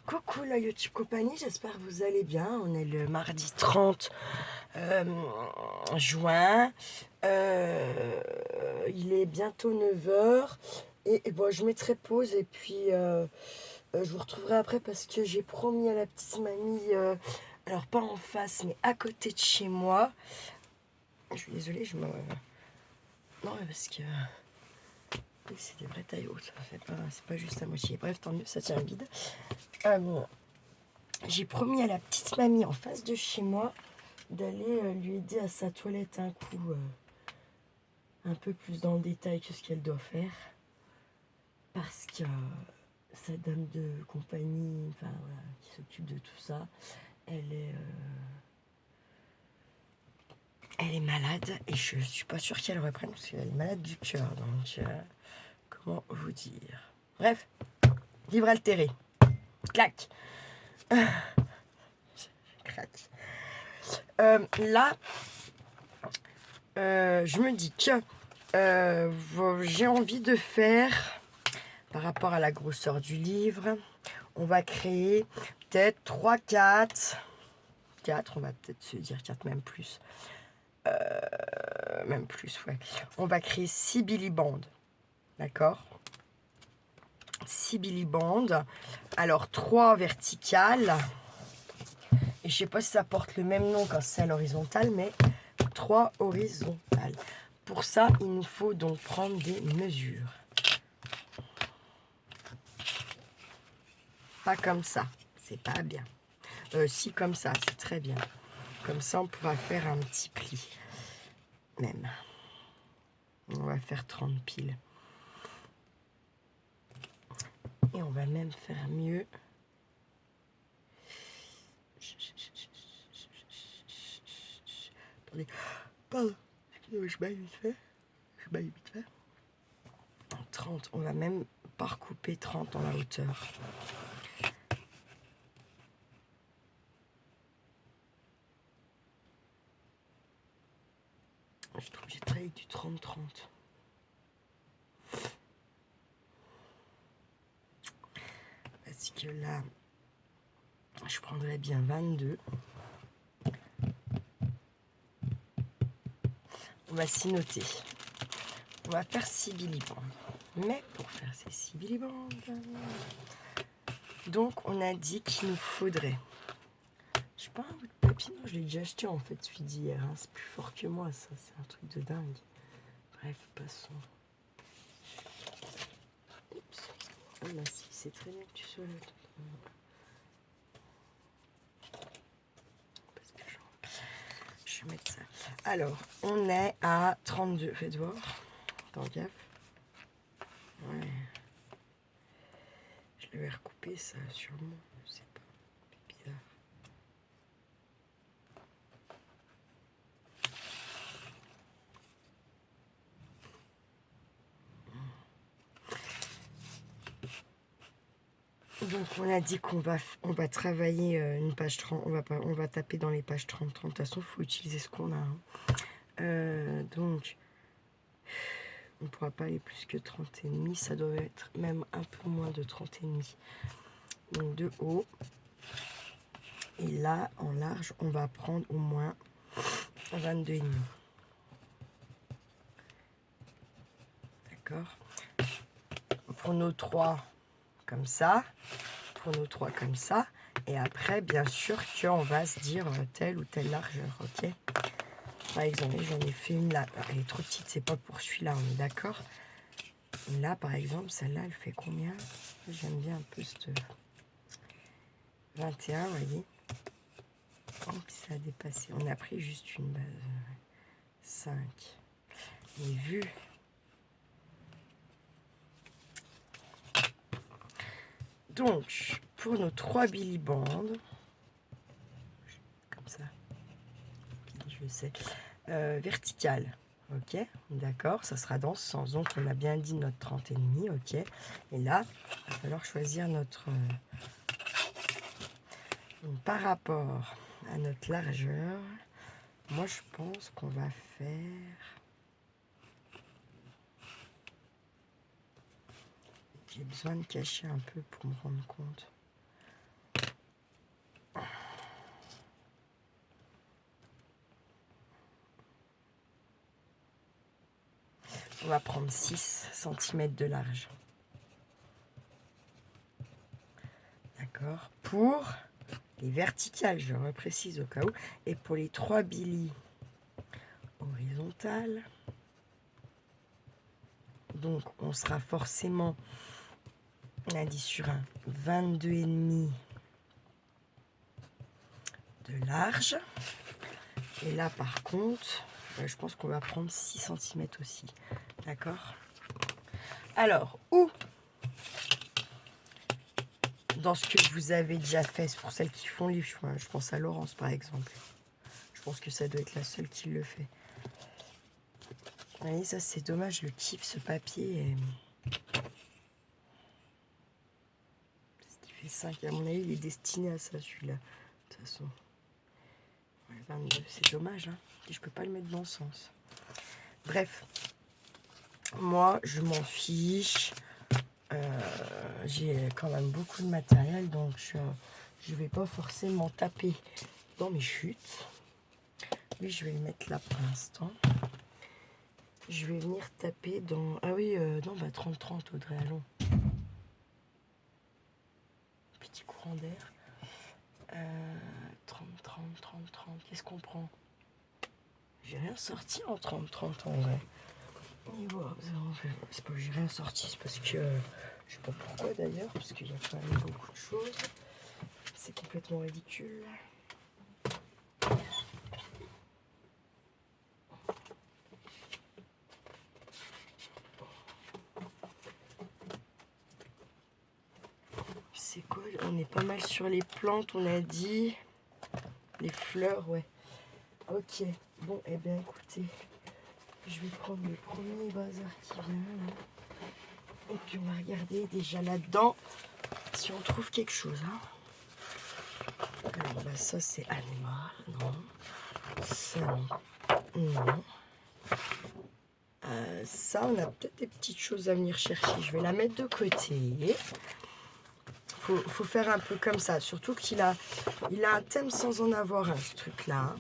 Coucou la YouTube compagnie, j'espère que vous allez bien. On est le mardi 30 juin. Il est bientôt 9 h. Et bon, je mettrai pause et puis je vous retrouverai après parce que j'ai promis à la petite mamie, alors pas en face, mais à côté de chez moi. Je suis désolée, je me... Non, parce que... c'est des vraies tailles hautes, c'est pas juste à moitié. Bref, tant mieux, ça tient vide. J'ai promis à la petite mamie en face de chez moi d'aller lui aider à sa toilette un coup un peu plus dans le détail que ce qu'elle doit faire. Parce que sa dame de compagnie, enfin voilà, qui s'occupe de tout ça, elle est malade et je suis pas sûre qu'elle reprenne parce qu'elle est malade du cœur. Donc, comment vous dire? Bref, livre altéré. Clac. Crac. Là, je me dis que j'ai envie de faire, par rapport à la grosseur du livre, on va créer peut-être 3, 4, on va peut-être se dire 4, même plus. Même plus, ouais. On va créer 6 Billy Bands. D'accord? 6 Billy Bands. Alors, 3 verticales. Et je sais pas si ça porte le même nom qu'un celle horizontale, mais 3 horizontales. Pour ça, il nous faut donc prendre des mesures. Pas comme ça, c'est pas bien. Si comme ça, c'est très bien. Comme ça, on pourra faire un petit pli. Même. On va faire 30 piles. Et on va même faire mieux. Attendez. Pardon. Excusez-moi, je baille vite fait. 30. On va même pas recouper 30 dans la hauteur. Je trouve que j'ai travaillé du 30-30. Parce que là, je prendrais bien 22. On va s'y noter. On va faire 6 millibandes. Mais pour faire ces 6 millibandes, donc on a dit qu'il nous faudrait... Je sais pas un bout de papier, non, je l'ai déjà acheté en fait celui d'hier. Hein. C'est plus fort que moi, ça, c'est un truc de dingue. Bref, passons. Oups. Ah bah si, c'est très bien que tu sois là. Parce que je vais mettre ça. Alors, on est à 32. Faites voir. Attends, gaffe. Ouais. Je l'avais recoupé ça, sûrement. Je sais pas. C'est bizarre. Donc on a dit qu'on va travailler une page 30, on va taper dans les pages 30. De toute façon, il faut utiliser ce qu'on a. Hein. Donc, on ne pourra pas aller plus que 30 et demi, ça doit être même un peu moins de 30 et demi. Donc de haut. Et là, en large, on va prendre au moins 22 et demi. D'accord? Pour nos 3 comme ça, pour nos 3 comme ça. Et après, bien sûr qu'on va se dire telle ou telle largeur, ok? Par exemple, j'en ai fait une là. Elle est trop petite, c'est pas pour celui-là, on est d'accord? Là, par exemple, celle-là, elle fait combien? J'aime bien un peu cette 21, vous voyez? Oh, puis ça a dépassé. On a pris juste une base. 5. Et vu... Donc, pour nos 3 Billy Bands, comme ça, je sais, verticale, ok, d'accord, ça sera dans ce sens. Donc, on a bien dit notre 30 et demi, ok. Et là, il va falloir choisir notre... donc, par rapport à notre largeur, moi, je pense qu'on va faire... J'ai besoin de cacher un peu pour me rendre compte. On va prendre 6 cm de large. D'accord. Pour les verticales, je reprécise au cas où. Et pour les 3 billes horizontales, donc on sera forcément, on a dit sur un 22,5 de large. Et là par contre, je pense qu'on va prendre 6 cm aussi. D'accord. Alors, où dans ce que vous avez déjà fait, c'est pour celles qui font les choix, je pense à Laurence par exemple. Je pense que ça doit être la seule qui le fait. Vous voyez, ça c'est dommage, je kiffe ce papier. Ce qui fait 5, à mon avis, il est destiné à ça celui-là. De toute façon. Ouais, 22, c'est dommage, hein. Je peux pas le mettre dans le sens. Bref, moi je m'en fiche. J'ai quand même beaucoup de matériel, donc je vais pas forcément taper dans mes chutes. Lui, je vais le mettre là pour l'instant. Je vais venir taper dans... Ah oui, non, bah 30-30, Audrey, allons. Petit courant d'air. 30, 30, 30, 30. Qu'est-ce qu'on prend? J'ai rien sorti en 30, 30 en vrai. C'est pas que j'ai rien sorti, c'est parce que... je sais pas pourquoi d'ailleurs, parce qu'il y a quand même beaucoup de choses. C'est complètement ridicule. C'est quoi? On est pas mal sur les plantes, on a dit. Les fleurs, ouais. Ok. Bon, eh bien écoutez, je vais prendre le premier bazar qui vient là. Et puis on va regarder déjà là-dedans si on trouve quelque chose. Hein. Alors bah ça c'est animal, non. Ça non. Non. Ça on a peut-être des petites choses à venir chercher. Je vais la mettre de côté. Faut faire un peu comme ça. Surtout qu'il a, un thème sans en avoir un, ce truc-là.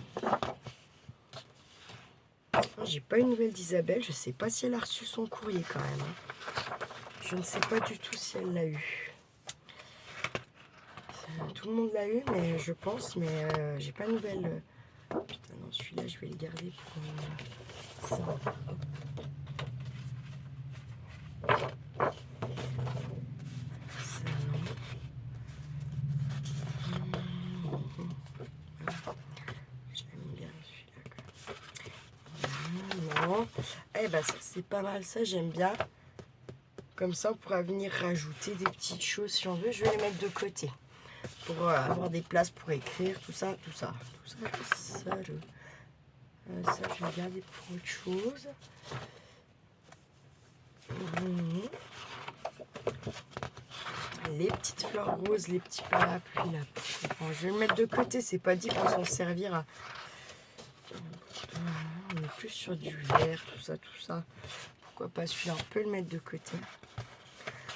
J'ai pas une nouvelle d'Isabelle. Je sais pas si elle a reçu son courrier quand même. Je ne sais pas du tout si elle l'a eu. Tout le monde l'a eu, mais je pense, mais j'ai pas de nouvelles. Putain, non, celui-là, je vais le garder pour ça. Ça, non. J'aime bien celui-là. Non. Eh ben, ça, c'est pas mal. Ça, j'aime bien. Comme ça, on pourra venir rajouter des petites choses si on veut. Je vais les mettre de côté. Pour avoir des places pour écrire, tout ça, tout ça. Tout ça, ça, ça, je vais garder pour autre chose. Les petites fleurs roses, les petits parapluies là. Bon, je vais le mettre de côté, c'est pas dit qu'on s'en servira. On est plus sur du vert, tout ça, tout ça. Pourquoi pas celui-là, on peut le mettre de côté.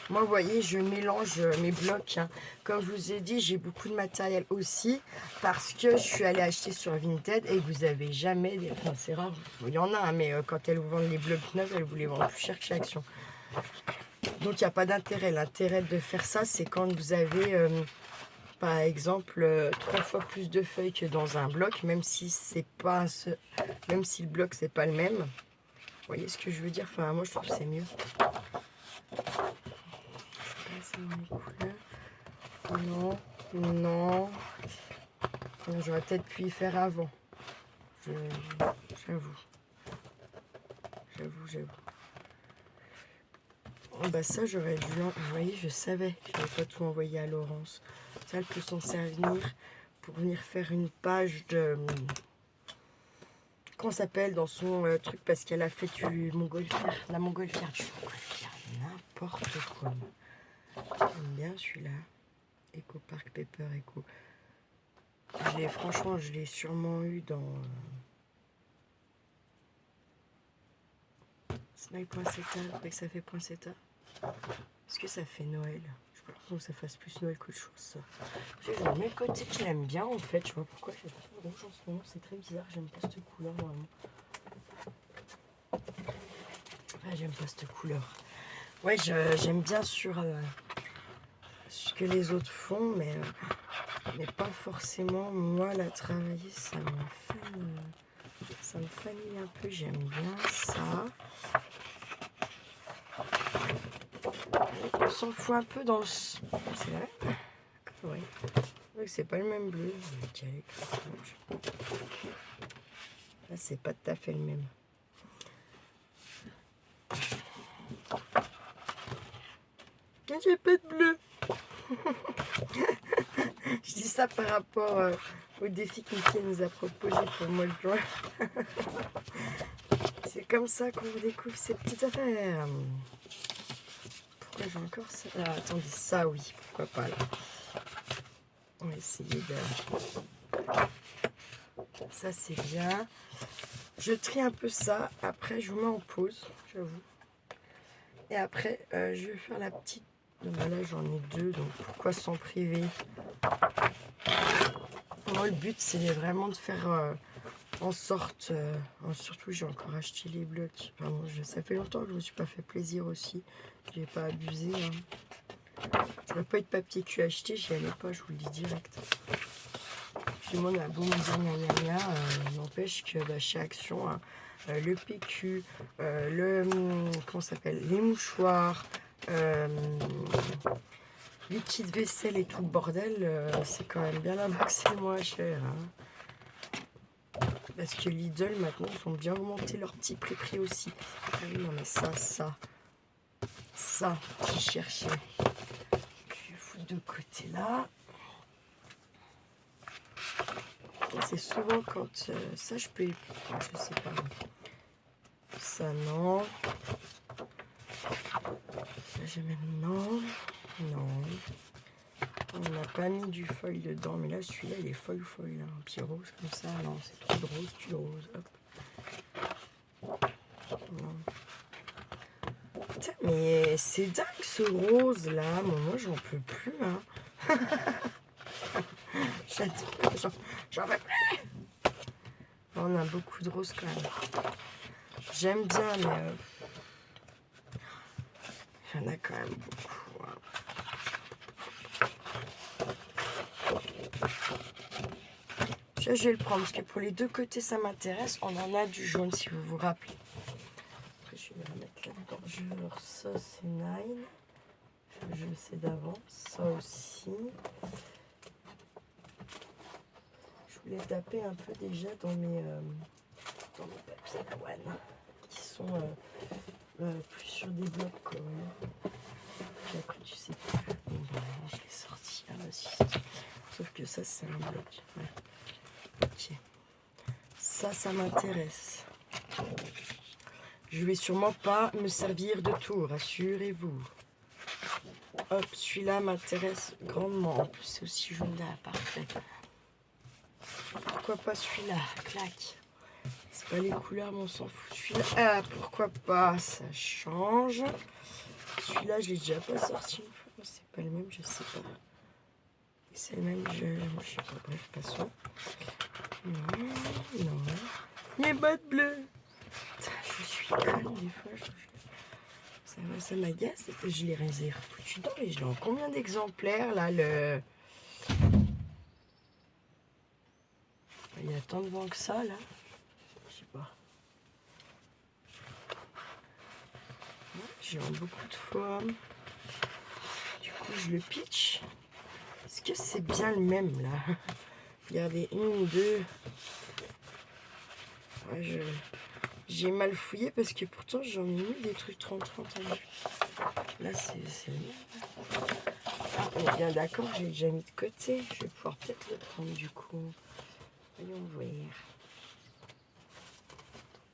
Moi, vous voyez, je mélange mes blocs. Hein. Comme je vous ai dit, j'ai beaucoup de matériel aussi parce que je suis allée acheter sur Vinted et vous avez jamais... Enfin, c'est rare, il y en a, hein, mais quand elles vous vendent les blocs neufs, elles vous les vendent plus cher que chez Action. Donc, il n'y a pas d'intérêt. L'intérêt de faire ça, c'est quand vous avez, par exemple, 3 fois plus de feuilles que dans un bloc, même si c'est pas même si le bloc, c'est pas le même. Vous voyez ce que je veux dire? Enfin, moi, je trouve que c'est mieux. Non, non. J'aurais peut-être pu y faire avant. J'avoue. Oh, bah ça, j'aurais dû... Vous voyez, je savais que je n'avais pas tout envoyé à Laurence. Ça, elle peut s'en servir pour venir faire une page de... Comment ça s'appelle dans son truc, parce qu'elle a fait du montgolfière. La montgolfière, du montgolfière. N'importe quoi. J'aime bien celui-là. Eco Park Paper Eco. Franchement, je l'ai sûrement eu dans Smile.ceta. Vous croyez que ça fait .ceta? Est-ce que ça fait Noël? Je crois que ça fasse plus Noël qu'autre chose, ça. Je le mets de côté, je l'aime bien en fait. Je sais pas pourquoi j'ai pas de rouge en ce moment. C'est très bizarre, j'aime pas cette couleur normalement. Ah, j'aime pas cette couleur. Ouais, j'aime bien sur ce que les autres font, mais pas forcément moi la travailler. Ça me fanie un peu. J'aime bien ça. On s'en fout un peu dans le... C'est vrai? Oui. C'est pas le même bleu. Là, c'est pas tout à fait le même. J'ai pas de bleu. Je dis ça par rapport au défi que Mickey nous a proposé pour le mois de juin. C'est comme ça qu'on découvre ces petites affaires. Pourquoi j'ai encore ça? Ah, attendez, ça oui, pourquoi pas là. On va essayer de... Ça c'est bien. Je trie un peu ça. Après je vous mets en pause, j'avoue. Et après je vais faire la petite... Donc là j'en ai deux, donc pourquoi s'en priver? Moi le but c'est vraiment de faire en sorte... surtout j'ai encore acheté les blocs. Pardon, ça fait longtemps que je me suis pas fait plaisir aussi. J'ai pas abusé. Hein. J'aurais pas eu de papier cul acheté, j'y allais pas, je vous le dis direct. Puis moi on a beau me dire gna gna gna, n'empêche que chez Action, hein, le PQ, comment ça s'appelle, les mouchoirs, les petites vaisselles et tout le bordel, c'est quand même bien là-bas que c'est moins cher. Hein. Parce que Lidl maintenant ils ont bien augmenté leur petit prix aussi. Ah oui non mais ça j'ai cherché. Je vais foutre de côté là. C'est souvent quand ça je peux, je sais pas. Ça non. Ça j'ai même non. On n'a pas mis du foil dedans, mais là celui-là il est foil là, un petit rose comme ça. Non, c'est trop de rose, tu le rose. Hop. Non. Putain, mais c'est dingue ce rose là. Bon, moi j'en peux plus. Hein. J'en veux plus. On a beaucoup de roses quand même. J'aime bien, mais il y en a quand même beaucoup. Hein. Je vais le prendre parce que pour les deux côtés ça m'intéresse. On en a du jaune si vous vous rappelez. Après je vais le remettre là-dedans. Alors ça c'est Nine. Je le sais d'avance. Ça aussi. Je voulais taper un peu déjà dans mes papiers douane qui sont plus sur des blocs quoi. Ouais. Puis après tu sais plus. Bon, ben, je l'ai sorti là aussi. Sauf que ça c'est un bloc. Ouais. Ok. Ça m'intéresse. Je vais sûrement pas me servir de tout, rassurez-vous. Hop, celui-là m'intéresse grandement. En plus, c'est aussi jaune là, parfait. Pourquoi pas celui-là? Clac. C'est pas les couleurs, mais on s'en fout. Celui-là, ah, pourquoi pas? Ça change. Celui-là, je l'ai déjà pas sorti une fois. C'est pas le même, je sais pas. C'est le même, je sais pas. Bref, passons. Non. Mes bottes bleues. Je suis conne des fois. Ça m'agace. Je les réserve foutu dedans. Et je l'ai en combien d'exemplaires là le... Il y a tant de vent que ça là. Je sais pas. J'ai en beaucoup de fois. Du coup je le pitch. Est-ce que c'est bien le même là? Regardez, une, deux. Ouais, j'ai mal fouillé parce que pourtant j'en ai mis des trucs 30-30 à vue. Là c'est le même. Ah, on est bien d'accord, j'ai déjà mis de côté. Je vais pouvoir peut-être le prendre du coup. Voyons voir.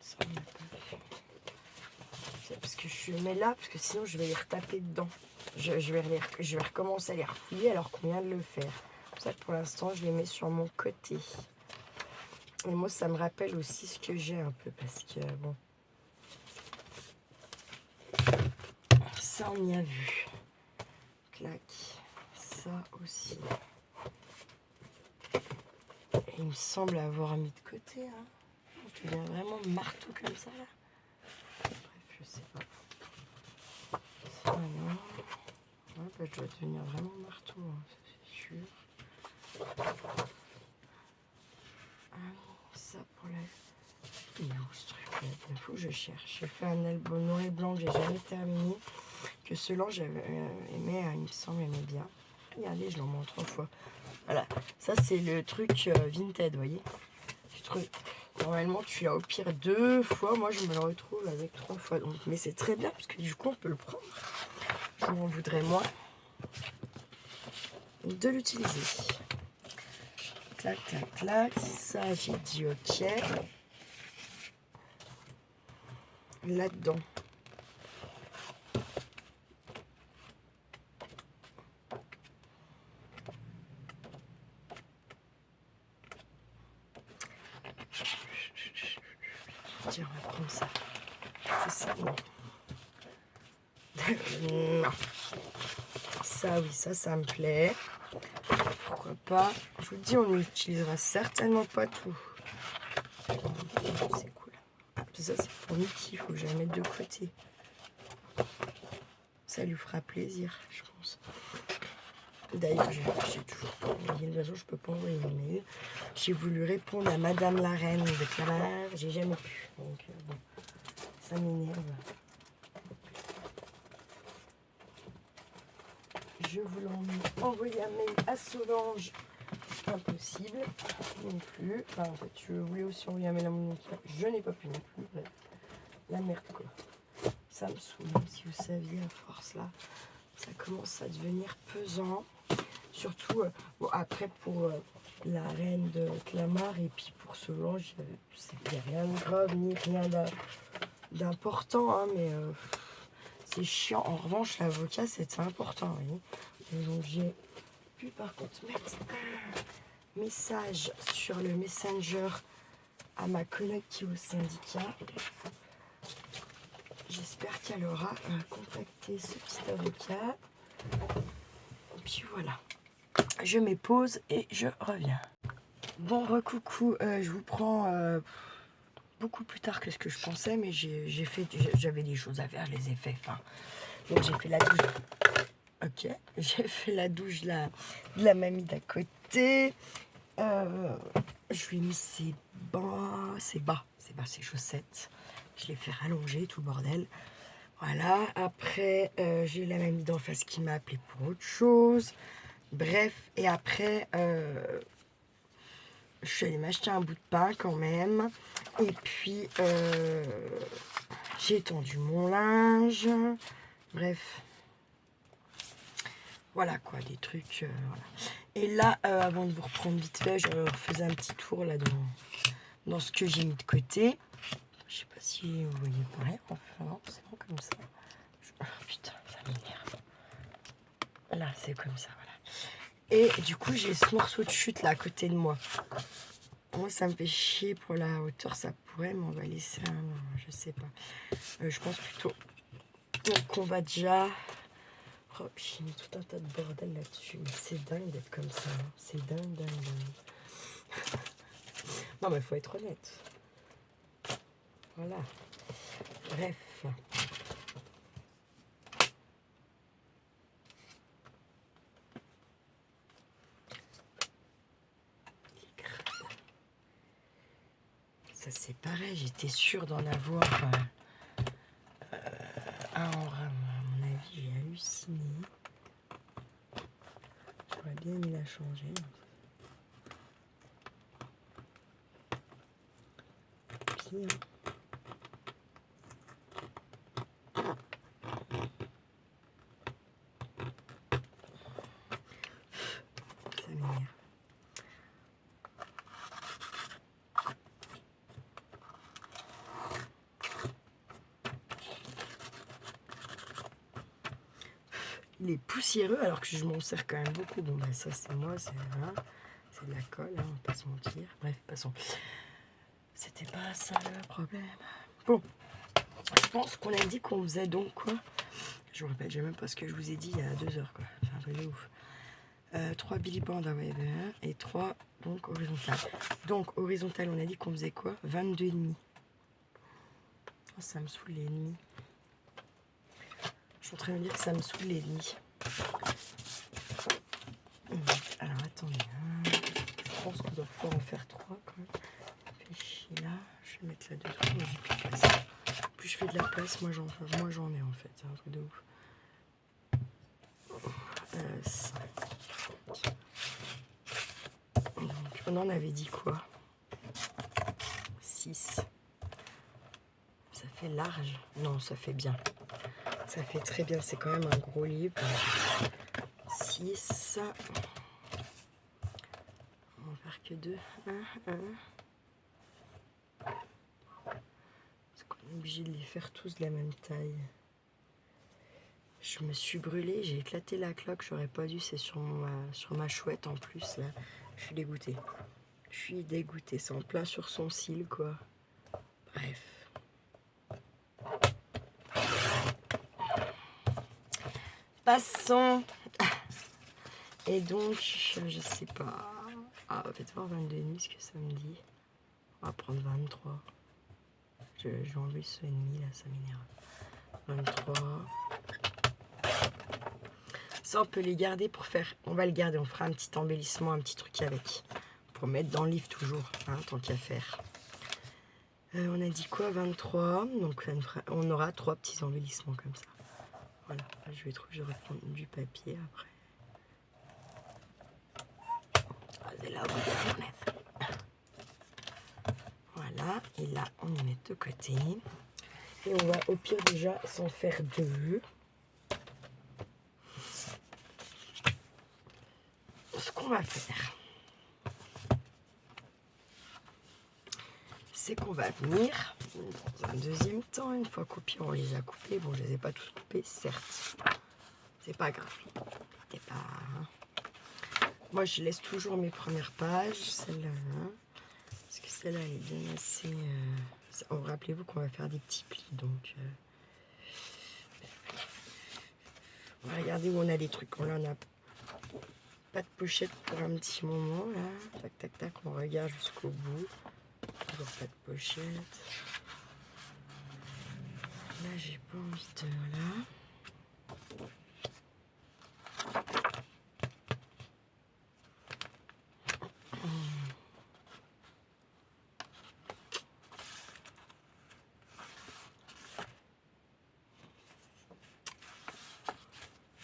Ça, on n'a pas fait. C'est parce que je le mets là, parce que sinon je vais les retaper dedans. Je vais recommencer à les refouiller alors qu'on vient de le faire. Pour ça que pour l'instant je les mets sur mon côté. Et moi ça me rappelle aussi ce que j'ai un peu parce que bon. Ça on y a vu. Clac. Ça aussi. Et il me semble avoir mis de côté. Hein. Je deviens vraiment marteau comme ça là. Bref, je sais pas. quoi, je dois devenir vraiment marteau, hein, ça c'est sûr. Ah oui, ça pour la... Il est où ce truc là? Il faut que je cherche. J'ai fait un album noir et blanc que j'ai jamais terminé. Que ceux-là, j'avais aimé, il me semble, aimait bien. Regardez, je l'en montre 3 fois. Voilà, ça c'est le truc Vinted, vous voyez. Normalement, tu l'as au pire 2 fois. Moi, je me le retrouve avec 3 fois. Donc, mais c'est très bien, parce que du coup, on peut le prendre. Je m'en voudrais moins de l'utiliser. Clac, clac, clac. Ça, j'ai dit OK. Là-dedans. Tiens, on va prendre ça. C'est ça, non. Non. Ça, oui, ça me plaît. Pourquoi pas. Je vous dis, on n'utilisera certainement pas tout. C'est cool. Ah, ça, c'est pour Mickey. Il faut que je la mette de côté. Ça lui fera plaisir, je pense. D'ailleurs, j'ai toujours pas envoyé le réseau, je peux pas envoyer une mail. J'ai voulu répondre à Madame la Reine de Clamart, j'ai jamais pu. Donc, bon, ça m'énerve. Je voulais envoyer un mail à Solange. Impossible non plus. Enfin, en fait, je voulais aussi envoyer un mail à mon équipe. Je n'ai pas pu non plus. Bref, la merde quoi. Ça me saoule. Si vous saviez, à force là, ça commence à devenir pesant. Surtout, bon, après pour la reine de Clamart et puis pour Solange, c'est rien de grave ni rien d'important, hein, mais c'est chiant. En revanche, l'avocat, c'est important, vous voyez. Donc j'ai pu par contre mettre un message sur le Messenger à ma collègue qui est au syndicat. J'espère qu'elle aura contacté ce petit avocat. Et puis voilà. Je mets pause et je reviens. Bon, recoucou, je vous prends beaucoup plus tard que ce que je pensais, mais j'avais des choses à faire, je les ai fait. Enfin, donc j'ai fait la douche. Ok, j'ai fait la douche de la mamie d'à côté. Je lui ai mis ses chaussettes. Je l'ai fait rallonger tout le bordel. Voilà, après j'ai la mamie d'en face qui m'a appelé pour autre chose. Bref, et après, je suis allée m'acheter un bout de pain quand même. Et puis, j'ai étendu mon linge. Bref. Voilà quoi, des trucs. Voilà. Et là, avant de vous reprendre vite fait, je refaisais un petit tour là dans ce que j'ai mis de côté. Je sais pas si vous voyez pareil. Enfin, non, c'est bon comme ça. Oh, putain, ça m'énerve. Là, c'est comme ça, voilà. Et du coup, j'ai ce morceau de chute là à côté de moi. Moi, ça me fait chier pour la hauteur, ça pourrait, mais on va laisser un... Je sais pas. Je pense plutôt qu'on va déjà... Oh, j'ai mis tout un tas de bordel là-dessus. Mais c'est dingue d'être comme ça. Hein. C'est dingue, dingue, dingue. Non, mais il faut être honnête. Voilà. Bref. Ça, c'est pareil. J'étais sûre d'en avoir un en rame. À mon avis, j'ai halluciné. J'aurais bien aimé la changer. Puis, ça m'énerve. Il est poussiéreux alors que je m'en sers quand même beaucoup. Bon, bah ça, c'est moi, c'est de la colle, hein, on va pas se mentir. Bref, passons. C'était pas ça le problème. Bon, je pense qu'on a dit qu'on faisait donc quoi. Je me rappelle jamais pas ce que je vous ai dit il y a 2 heures, quoi. C'est un truc de ouf. 3 Billy Band à web et 3 donc horizontales. Donc horizontale, on a dit qu'on faisait quoi? 22,5. Oh, ça me saoule les demi. Je suis en train de me dire que ça me saoule les demi. Alors attendez, hein. Je pense qu'on doit pouvoir en faire 3 quand même. Fait chier là, je vais mettre là dedans, mais j'ai plus de place. Plus je fais de la place, moi j'en ai en fait, c'est un truc de ouf. 5. Donc on en avait dit quoi? 6. Ça fait large? Non, ça fait bien. Ça fait très bien, c'est quand même un gros livre. 6. On va faire que 2. 1. Parce qu'on est obligé de les faire tous de la même taille. Je me suis brûlée, j'ai éclaté la cloque, j'aurais pas dû, c'est sur ma chouette en plus là. Je suis dégoûtée. Je suis dégoûtée, c'est en plein sur son cil quoi. Bref. Passons. Et donc, je sais pas. Ah, peut-être voir 22,5 ce que ça me dit. On va prendre 23. Je vais enlever ce ennemi là, ça m'énerve. 23. Ça, on peut les garder pour faire. On va le garder, on fera un petit embellissement, un petit truc avec. Pour mettre dans le livre toujours, hein, tant qu'à faire. On a dit quoi? 23. Donc, on aura 3 petits embellissements comme ça. Voilà. Je vais reprendre du papier après. C'est là où on va mettre. Voilà. Et là, on les met de côté. Et on va au pire déjà s'en faire 2. Ce qu'on va faire, c'est qu'on va venir dans un deuxième temps, une fois qu'au pire on les a coupés. Bon, je les ai pas tous coupés, certes. C'est pas grave. C'est pas... Moi, je laisse toujours mes premières pages, celle-là. Hein, parce que celle-là, elle est bien assez... Oh, rappelez-vous qu'on va faire des petits plis, donc... On va regarder où on a des trucs. On en a pas de pochette pour un petit moment, là. Tac, tac, tac, on regarde jusqu'au bout. Toujours pas de pochette. Là, j'ai pas envie de... Là.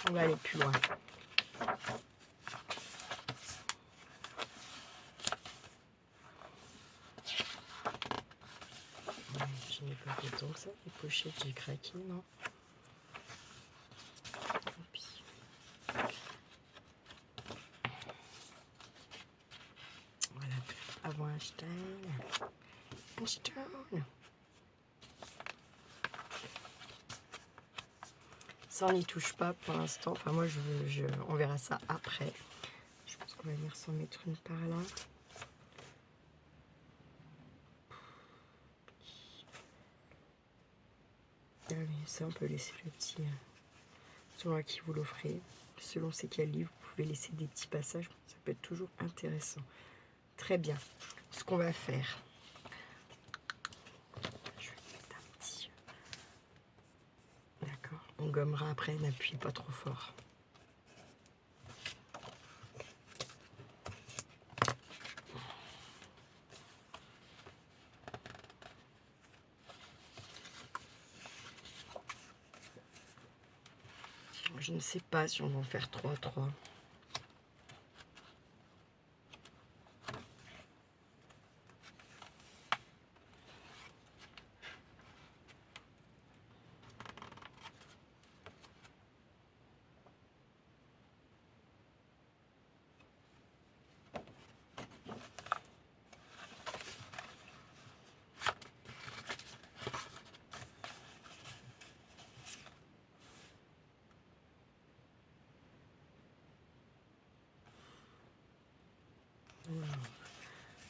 On va aller plus loin. Je n'ai pas fait tant que ça. Les pochettes, j'ai craqué, non? Voilà. Avant Einstein. Einstein. Ça, on n'y touche pas pour l'instant. Enfin, moi, on verra ça après. Je pense qu'on va venir s'en mettre une par là. Ah oui, ça, on peut laisser le petit... selon à qui vous l'offrez. Selon c'est quel livre, vous pouvez laisser des petits passages. Ça peut être toujours intéressant. Très bien. Ce qu'on va faire... Je vais mettre un petit... D'accord. On gommera après, n'appuyez pas trop fort. Je ne sais pas si on va en faire 3.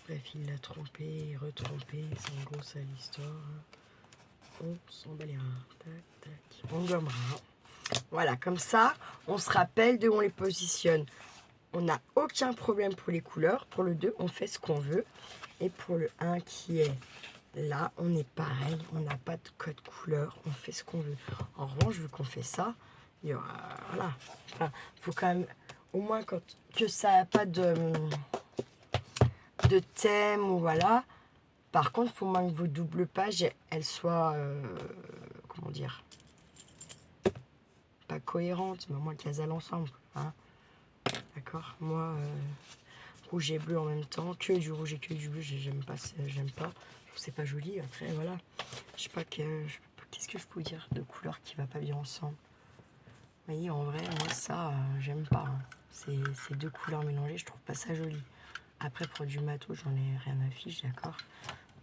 Bref, il l'a trompé, retrompé, c'est en gros ça l'histoire. On s'emballera. Tac, tac. On gommera. Voilà, comme ça, on se rappelle de où on les positionne. On n'a aucun problème pour les couleurs. Pour le 2, on fait ce qu'on veut. Et pour le 1 qui est là, on est pareil. On n'a pas de code couleur. On fait ce qu'on veut. En revanche, vu qu'on fait ça, Il y aura, voilà. Enfin, faut quand même, au moins que ça n'a pas de thème ou voilà. Par contre, il faut moins que vos doubles pages, elles soient, comment dire, pas cohérentes, mais au moins qu'elles aillent ensemble. Hein. D'accord. Moi, rouge et bleu en même temps, que du rouge et que du bleu, j'aime pas, j'aime pas. C'est pas joli. Après, voilà. Je sais pas qu'est-ce que je peux dire de couleur qui va pas bien ensemble. Vous voyez, en vrai, moi ça, j'aime pas. Hein. Ces deux couleurs mélangées, je trouve pas ça joli. Après, pour du matos, j'en ai rien à fiche, d'accord.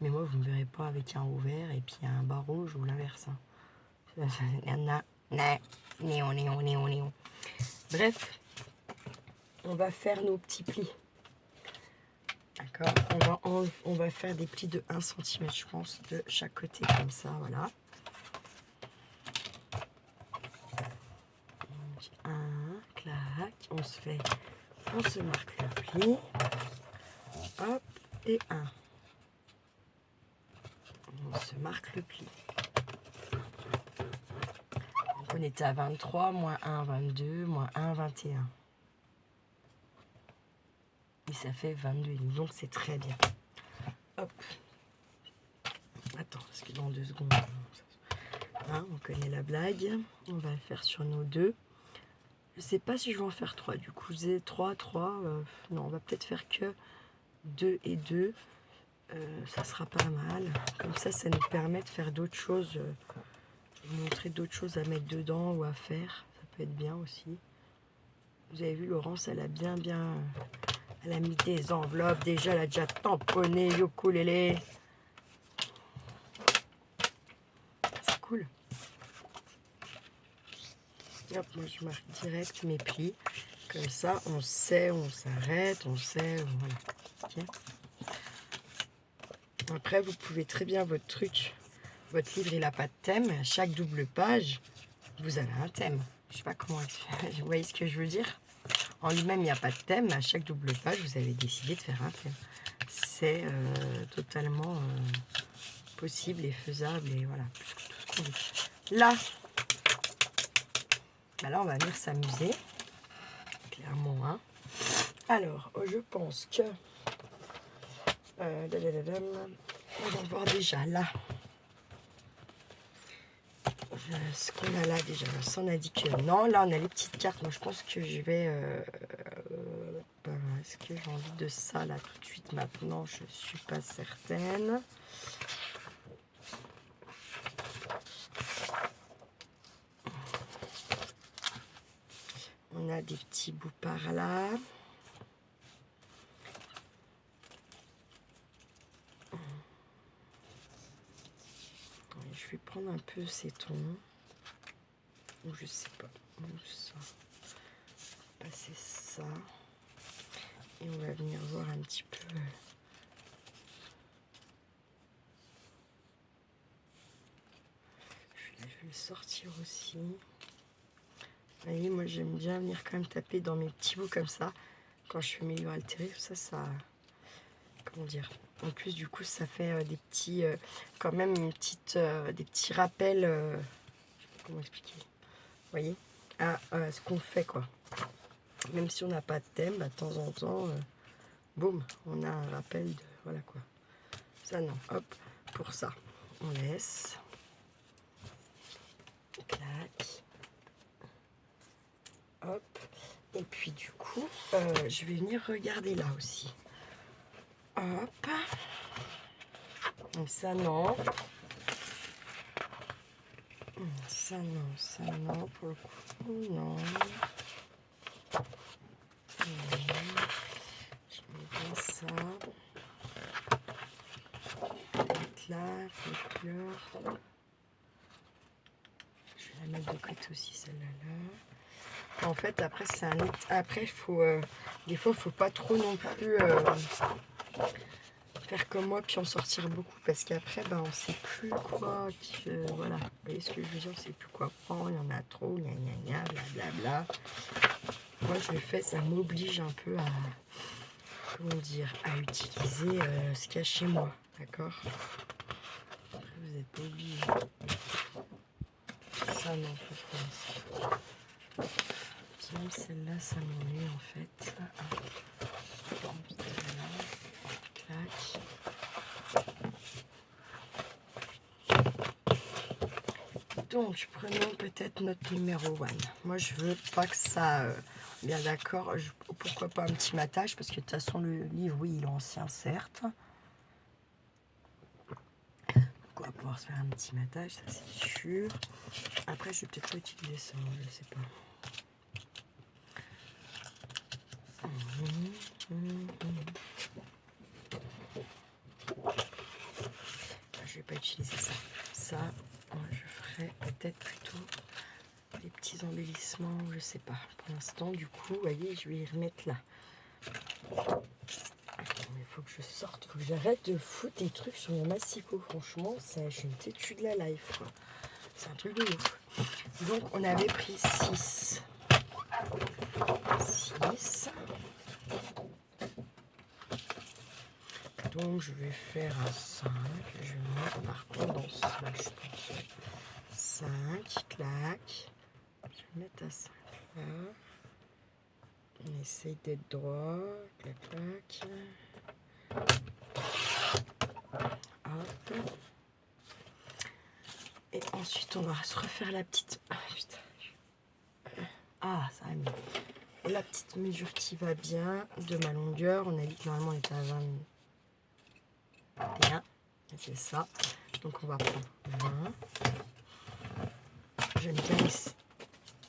Mais moi, vous me verrez pas avec un haut vert et puis un bas rouge ou l'inverse. Hein. Néon, néon, néon, néon. Bref, on va faire nos petits plis. D'accord, on va faire des plis de 1 cm, je pense, de chaque côté, comme ça, voilà. Donc, 1, clac, on se marque le pli. Hop, et 1. On se marque le pli. Donc, on était à 23, moins 1, 22, moins 1, 21. Et ça fait 22, donc c'est très bien. Hop. Attends, parce que dans 2 secondes, hein, on connaît la blague. On va le faire sur nos deux. Je sais pas si je vais en faire 3. Du coup, j'ai 3, 3. Non, on va peut-être faire que 2 et 2. Ça sera pas mal. Comme ça nous permet de faire d'autres choses. Je vais vous montrer d'autres choses à mettre dedans ou à faire. Ça peut être bien aussi. Vous avez vu, Laurence, elle a bien... Elle a mis des enveloppes. Déjà, elle a déjà tamponné. Yokulélé. C'est cool. Hop, moi, je marque direct mes plis. Comme ça, on sait où on s'arrête. On sait où... Voilà. Okay. Après, vous pouvez très bien votre livre, il n'a pas de thème. À chaque double page, vous avez un thème. Je sais pas comment... Vous voyez ce que je veux dire? En lui-même, il n'y a pas de thème. À chaque double page, vous avez décidé de faire un thème. C'est totalement possible et faisable. Et voilà, plus que tout ce qu'on veut. Là, on va venir s'amuser. Clairement, hein. Alors, je pense que... on va voir déjà là. Ce qu'on a là déjà, ça on a dit que non. Là on a les petites cartes. Moi je pense que je vais... est-ce que j'ai envie de ça là tout de suite maintenant? Je suis pas certaine. On a des petits bouts par là. Je vais prendre un peu ces tons. Ou je sais pas. Ça. Passer ça. Et on va venir voir un petit peu. Je vais le sortir aussi. Vous voyez, moi j'aime bien venir quand même taper dans mes petits bouts comme ça. Quand je fais mes livres altérés, ça... Comment dire? En plus, du coup, ça fait des petits... quand même une petite... des petits rappels... je sais pas comment expliquer. Vous voyez? À ce qu'on fait, quoi. Même si on n'a pas de thème, bah, de temps en temps, boum, on a un rappel de... Voilà, quoi. Ça, non. Hop, pour ça, on laisse. Clac. Hop. Et puis, du coup, je vais venir regarder là aussi. Hop. Donc ça, non. Ça, non, pour le coup, non. Je mets bien ça. Là, folklore. Je vais la mettre de côté aussi, celle-là. En fait, après, c'est un autre... Après, il faut... des fois, il ne faut pas trop non plus faire comme moi, puis en sortir beaucoup. Parce qu'après, ben, on ne sait plus quoi. Voilà. Vous voyez ce que je veux dire? On ne sait plus quoi prendre. Il y en a trop. Gna gna gna, blablabla. Moi, je le fais, ça m'oblige un peu à... Comment dire? À utiliser ce qu'il y a chez moi. D'accord? Après, vous n'êtes pas obligé. Ça, non, je pense. Même celle-là, ça m'ennuie en fait. J'ai envie de clac. Donc, prenons peut-être notre numéro 1. Moi, je veux pas que ça... bien d'accord, pourquoi pas un petit matage, parce que de toute façon, le livre, oui, il est ancien, certes. Donc, on va pouvoir se faire un petit matage, ça c'est sûr. Après, je vais peut-être pas utiliser ça, je sais pas. Je vais pas utiliser ça. Ça, je ferai peut-être plutôt des petits embellissements, je sais pas. Pour l'instant, du coup, vous voyez, je vais y remettre là. Il faut que je sorte, il faut que j'arrête de foutre des trucs sur mon massicot. Franchement, je suis une têtue de la life, quoi. C'est un truc de ouf. Donc, on avait pris 6. 6. Donc, je vais faire un 5. Je vais mettre par contre dans ce là, je pense. 5, clac. Je vais mettre à 5 là. On essaye d'être droit. Clac, clac. Hop. Et ensuite, on va se refaire la petite... Ah, putain. Ah, ça a mis. La petite mesure qui va bien de ma longueur. On a dit que normalement, on était à 21. C'est ça. Donc, on va prendre 20. J'aime bien laisser...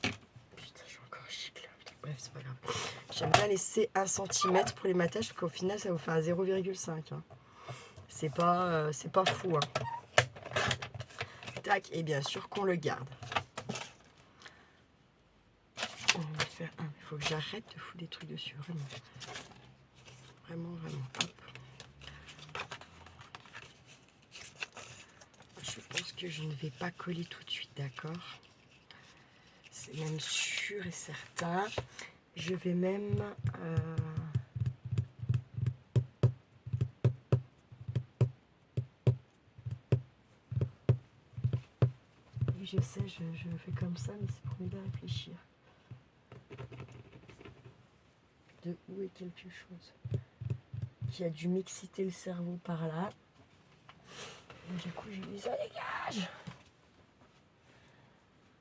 Putain, je suis encore chic, là. Bref, c'est pas grave. J'aime bien laisser 1 cm pour les matages, parce qu'au final, ça vous fait un 0,5. Hein. C'est pas fou. Hein. Tac, et bien sûr qu'on le garde. On va faire un. Il faut que j'arrête de foutre des trucs dessus, vraiment. Vraiment, vraiment. Hop. Je pense que je ne vais pas coller tout de suite, d'accord? C'est même sûr et certain. Je vais même... Oui, je sais, je fais comme ça, mais c'est pour m'aider à réfléchir. De où est quelque chose qui a dû m'exciter le cerveau par là. Et du coup, j'ai dit ça dégage.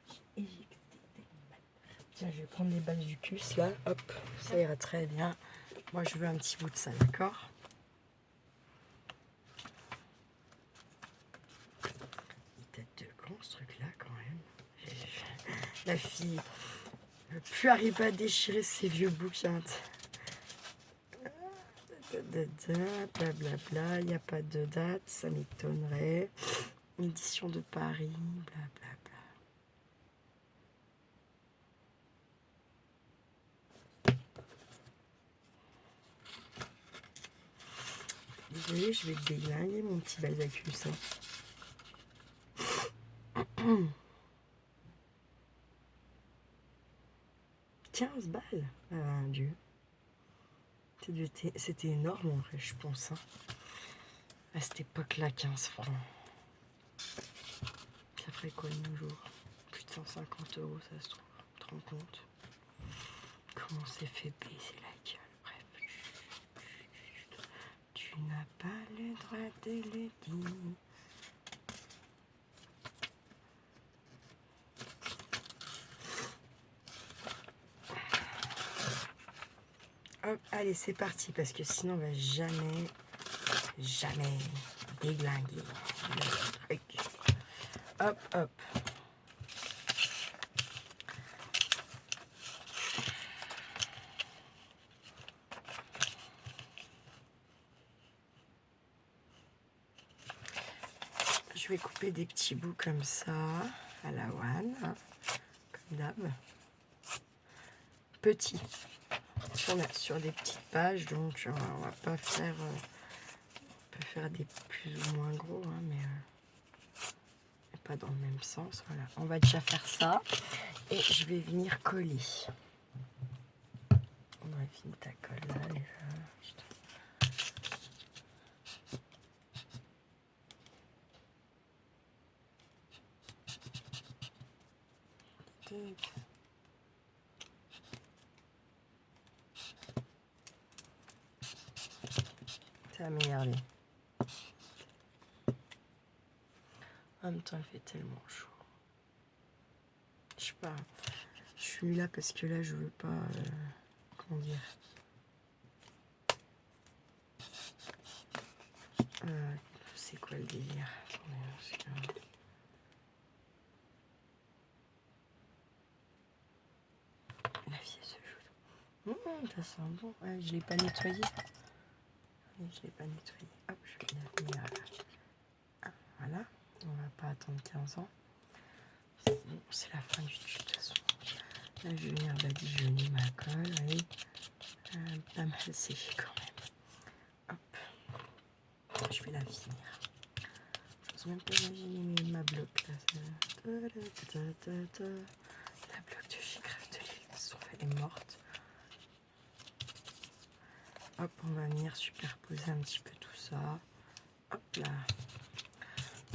J'ai éjecté des balles. Tiens, je vais prendre les balles du cul, là. Hop, ça ira très bien. Moi, je veux un petit bout de ça, d'accord? Il tête de con, ce truc-là, quand même. La fille ne peut plus arriver à déchirer ses vieux bouquins. Blablabla, il n'y a pas de date, ça m'étonnerait. Édition de Paris, blablabla. Désolée, je vais te déglinguer mon petit Balzacus. Hein. 15 balles. Ah, Dieu. C'était énorme en vrai, je pense. Hein. À cette époque-là, 15 francs. Ça ferait quoi de nos jours? Plus de 150 €, ça se trouve. Tu te rends compte? Comment c'est fait baiser la gueule? Bref. Tu n'as pas le droit de le dire. Hop, allez, c'est parti, parce que sinon on va jamais déglinguer le truc. Hop, hop. Je vais couper des petits bouts comme ça, à la one, hein, comme d'hab. Petit. Sur des petites pages, donc on va pas faire... on peut faire des plus ou moins gros, hein, mais pas dans le même sens. Voilà, on va déjà faire ça. Et je vais venir coller. On aurait fini ta colle là, déjà. Putain. Ça m'énerve. En même temps, il fait tellement chaud. Je sais pas. Je suis là parce que là, je veux pas... comment dire, c'est quoi le délire? La fille se joue. Ça sent bon. Ouais, je l'ai pas nettoyé. Oui, je l'ai pas nettoyé. Hop, je vais la venir. Voilà. On va pas attendre 15 ans. Bon, c'est la fin du tube de toute façon. Là, je vais venir badigeonner ma colle. Allez. Pas mal séché quand même. Hop. Je vais la finir. Je n'ose même pas imaginer ma bloc là. La bloc de chez Crève de Lille, elle est morte. Hop, on va venir superposer un petit peu tout ça. Hop là.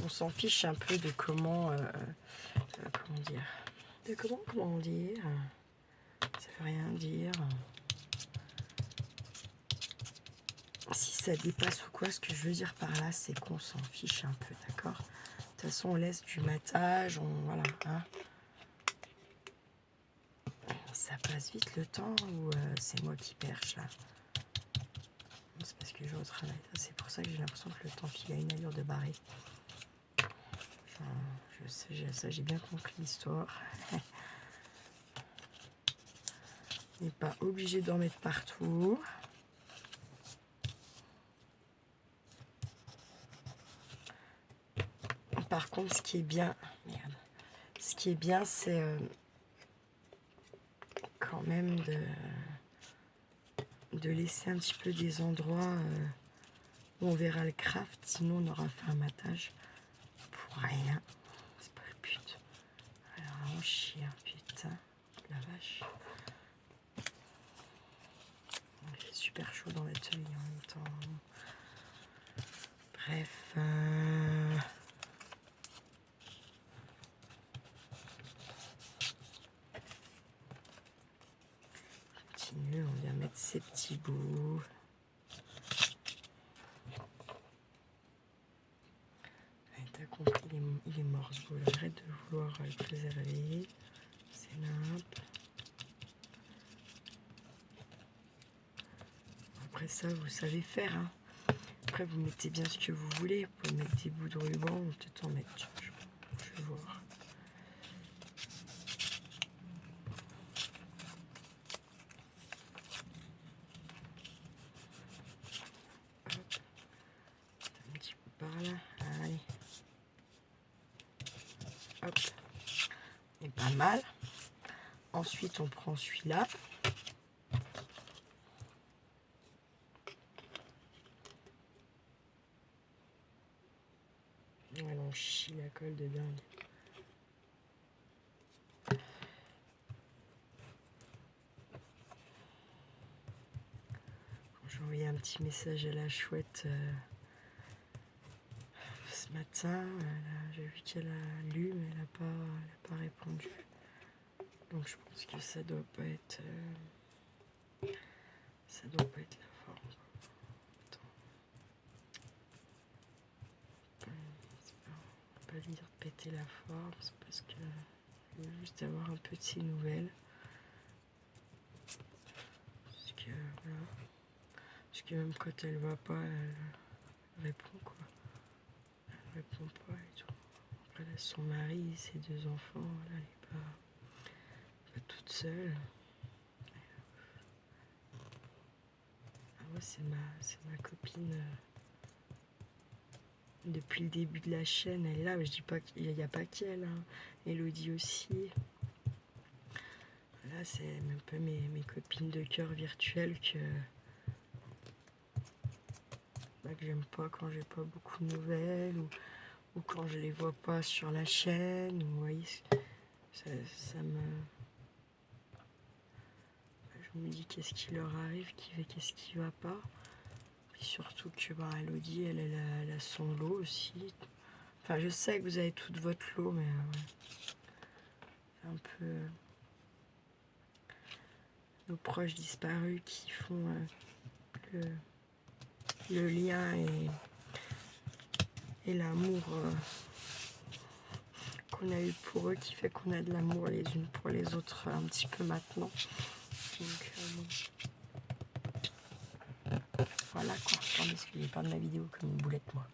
On s'en fiche un peu de comment, comment dire, de comment dire. Ça veut rien dire. Si ça dépasse ou quoi, ce que je veux dire par là, c'est qu'on s'en fiche un peu, d'accord? De toute façon, on laisse du matage, voilà. Hein. Ça passe vite le temps ou c'est moi qui perche là? C'est parce que je vais au travail. C'est pour ça que j'ai l'impression que le temps file à une allure de barré. Enfin, je sais, j'ai bien compris l'histoire. On n'est pas obligé d'en mettre partout. Par contre, ce qui est bien, c'est quand même de laisser un petit peu des endroits où on verra le craft. Sinon, on aura fait un matage pour rien. C'est pas le but. Alors, on chie, putain, la vache. Il fait super chaud dans l'atelier en même temps. Bref. Continue, on vient mettre ces petits bouts. T'as compris, il est mort ce bout. Arrête de vouloir le préserver. C'est nimp. Après ça, vous savez faire. Hein. Après, vous mettez bien ce que vous voulez. Vous pouvez mettre des bouts de ruban ou peut-être en mettre. Je vais voir. Hop. Un petit peu par là. Allez. Hop. Et pas mal. Ensuite, on prend celui-là. Voilà, on chie la colle de dingue. J'ai envoyé un petit message à la chouette ce matin. J'ai vu qu'elle a lu, mais elle n'a pas répondu. Donc je pense que ça doit pas être la forme. On peut pas lui dire de péter la forme, c'est parce que je veux juste avoir un peu de ses nouvelles. Parce que même quand elle va pas, elle répond quoi. Elle répond pas et tout. Après là, son mari, ses 2 enfants, là, elle est pas toute seule. Ah ouais, c'est ma copine. Depuis le début de la chaîne, elle est là. Mais je dis pas qu'il n'y a pas qu'elle. Hein. Elodie aussi. Là, c'est un peu mes copines de cœur virtuelles que j'aime pas quand j'ai pas beaucoup de nouvelles ou quand je les vois pas sur la chaîne. Vous voyez, ça me... Je me dis qu'est-ce qui leur arrive, qu'est-ce qui va pas. Puis surtout que Elodie, elle a son lot aussi. Enfin, je sais que vous avez toute votre lot, mais c'est un peu nos proches disparus qui font le lien et l'amour qu'on a eu pour eux qui fait qu'on a de l'amour les unes pour les autres un petit peu maintenant. Donc, voilà quoi. Attendez, excusez pas de ma vidéo comme une boulette, moi.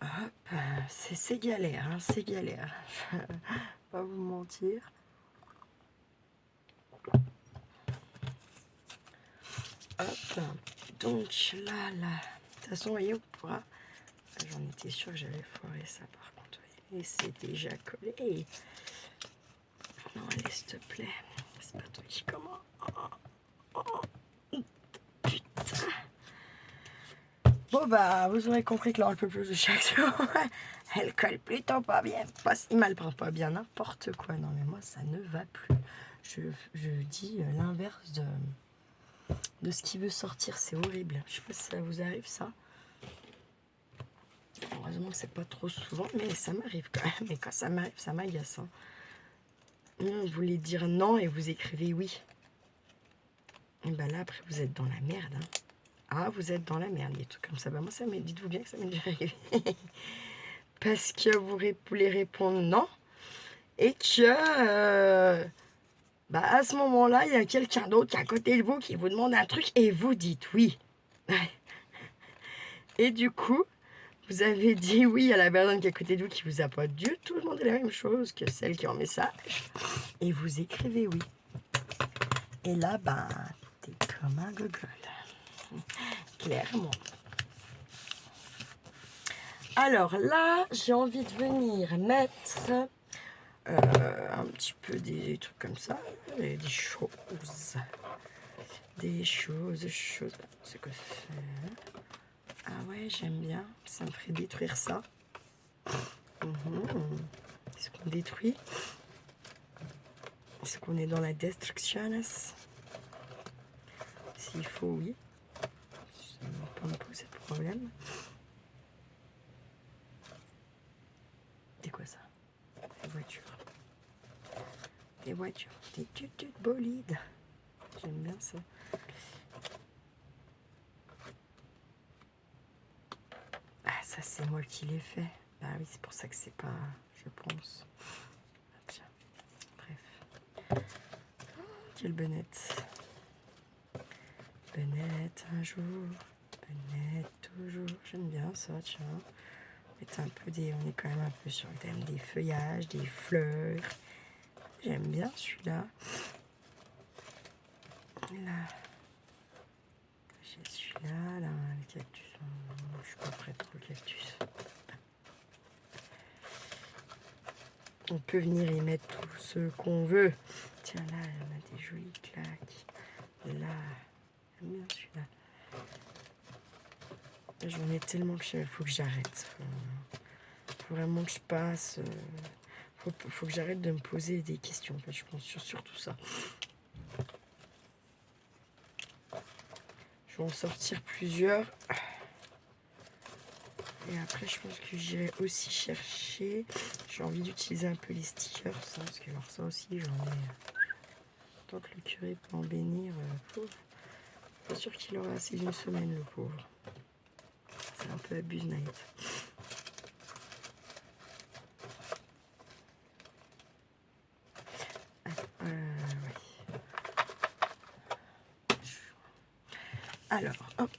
Hop, c'est galère, hein, c'est galère. Je vais pas vous mentir. Hop, donc là, de toute façon, vous voyez, on pourra. J'en étais sûre que j'avais foiré ça par contre. Et c'est déjà collé. Non, allez, s'il te plaît. C'est pas toi qui commence. Putain. Bon, bah, vous aurez compris que là, un peu plus de chaque jour. Elle colle plutôt pas bien. Pas si mal, pas bien, n'importe quoi. Non, mais moi, ça ne va plus. Je dis l'inverse de ce qui veut sortir. C'est horrible. Je sais pas si ça vous arrive, ça. Heureusement que c'est pas trop souvent, mais ça m'arrive quand même. Et quand ça m'arrive, ça m'agace. Hein. Vous voulez dire non et vous écrivez oui. Et ben là, après, vous êtes dans la merde. Hein. Ah, vous êtes dans la merde, des trucs comme ça. Ben moi, ça dites-vous bien que ça m'est déjà arrivé. Parce que vous voulez répondre non. Et que, bah, à ce moment-là, il y a quelqu'un d'autre qui est à côté de vous qui vous demande un truc et vous dites oui. Et du coup, vous avez dit oui à la personne qui est à côté de vous qui vous a pas du tout demandé la même chose que celle qui est en message. Et vous écrivez oui. Et là, ben, t'es comme un gogol. Clairement. Alors là, j'ai envie de venir mettre un petit peu des trucs comme ça. Des choses. Des choses. C'est quoi ça? Ah ouais, j'aime bien. Ça me ferait détruire ça. Est-ce qu'on détruit? Est-ce qu'on est dans la destruction? S'il faut, oui. Ça ne va pas me poser de problème. C'est quoi ça? Des voitures. Des voitures. Des tutus bolides. J'aime bien ça. Ah, ça, c'est moi qui l'ai fait. Bah oui, c'est pour ça que c'est pas... Je pense. Ah, tiens. Bref. Oh, quelle bonnette. Bonnette un jour. Bonnette toujours. J'aime bien ça, tiens. On est quand même un peu sur le thème des feuillages, des fleurs. J'aime bien celui-là. Là, j'ai celui-là, là, le cactus. Je suis pas prête pour le cactus. On peut venir y mettre tout ce qu'on veut. Tiens, là, on a des jolies claques. Là, j'aime bien celui-là. J'en ai tellement que il faut que j'arrête. Faut vraiment que je passe. Faut que j'arrête de me poser des questions. En fait, je pense sur tout ça. Je vais en sortir plusieurs. Et après, je pense que j'irai aussi chercher. J'ai envie d'utiliser un peu les stickers, ça, parce que alors ça aussi, j'en ai. Tant que le curé peut en bénir, pauvre. Pas sûr qu'il aura assez d'une semaine, le pauvre. C'est un peu abuse night. Oui. Alors, hop.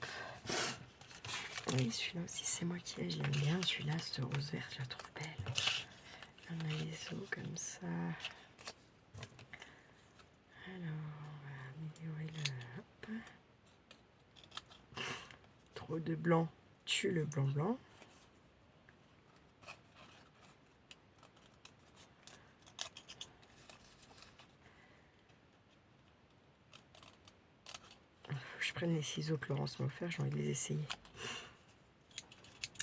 Oui, celui-là aussi, c'est moi qui l'ai. J'aime bien celui-là, ce rose vert, je la trouve belle. On a les os comme ça. Alors, on va améliorer le... Hop. Trop de blanc tue le blanc. Je prenne les ciseaux que Laurence m'a offert, j'ai envie de les essayer.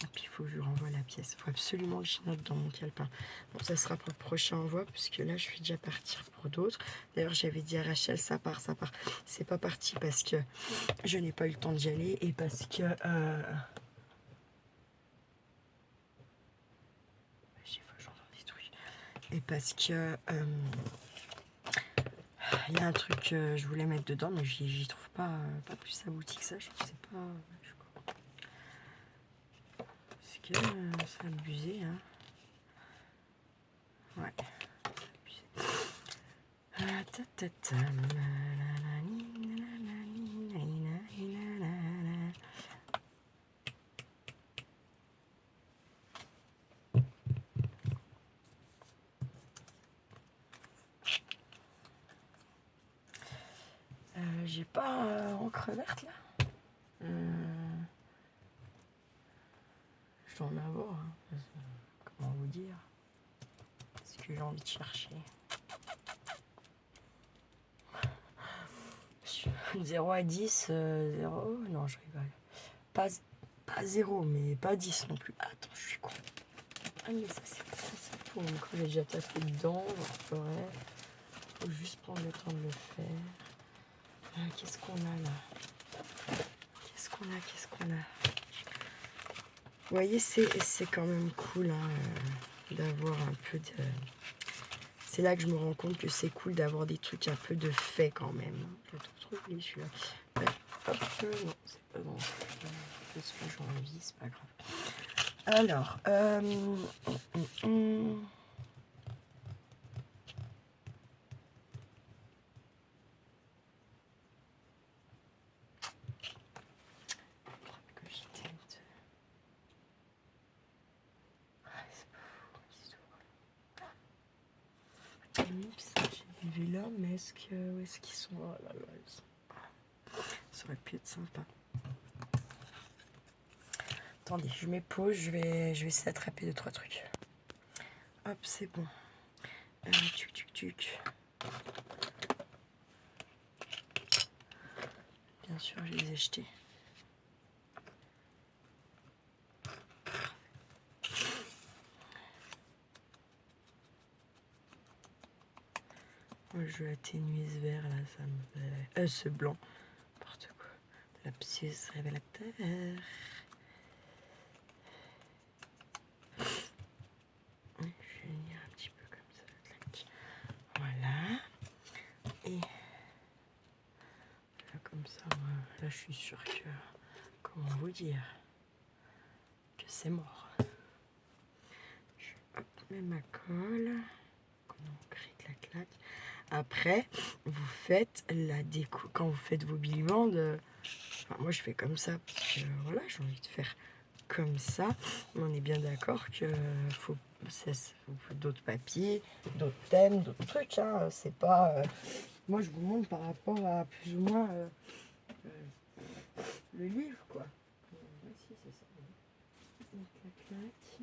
Et puis il faut que je lui renvoie la pièce. Il faut absolument que je note dans mon calepin. Bon, ça sera pour le prochain envoi, puisque là je vais déjà partir pour d'autres. D'ailleurs, j'avais dit à Rachel, ça part. C'est pas parti parce que je n'ai pas eu le temps d'y aller et parce que... Et parce que... Il y a un truc que je voulais mettre dedans, mais j'y trouve pas plus abouti que ça. Je trouve que c'est pas... Est-ce que c'est abusé, hein? Ouais. Ah, ta, ta, ta, na, na, na, ni, na, na, ni, na, na, na, na, na. J'ai pas encre verte là. Je dois en avoir. Hein. Comment vous dire? Ce que j'ai envie de chercher. 0 à 10, 0. Non, je rigole. Pas 0, mais pas 10 non plus. Attends, je suis con. Ah, mais ça, c'est pour quand j'ai déjà tapé dedans, j'en ferai. Faut juste prendre le temps de le faire. Qu'est-ce qu'on a là? Qu'est-ce qu'on a? Vous voyez, c'est quand même cool hein, d'avoir un peu de... C'est là que je me rends compte que c'est cool d'avoir des trucs un peu de fait quand même. Je le trouve trop joli celui-là. Hop, non, c'est pas bon. Qu'est-ce que j'ai envie, c'est pas grave. Alors, j'ai des vélos, mais où est-ce qu'ils sont? Oh là là, ils sont... Ça aurait pu être sympa. Attendez, je mets pause, je vais essayer d'attraper 2-3 trucs. Hop, c'est bon. Tuc. Bien sûr, je les ai jetés. Moi, je vais atténuer ce vert là, ça me fait... ce blanc. N'importe quoi. De lapsus révélateur. Je vais venir un petit peu comme ça. Voilà. Et là, comme ça, là, je suis sûre que... Comment vous dire? Que c'est mort. Je mets ma colle. Comment on crée de la claque. Après, vous faites la déco. Quand vous faites vos billboards, enfin, moi je fais comme ça parce que voilà, j'ai envie de faire comme ça. On est bien d'accord que faut d'autres papiers, d'autres thèmes, d'autres trucs. Hein. C'est pas. Moi je vous montre par rapport à plus ou moins le livre quoi. Si, c'est ça. Donc la claque.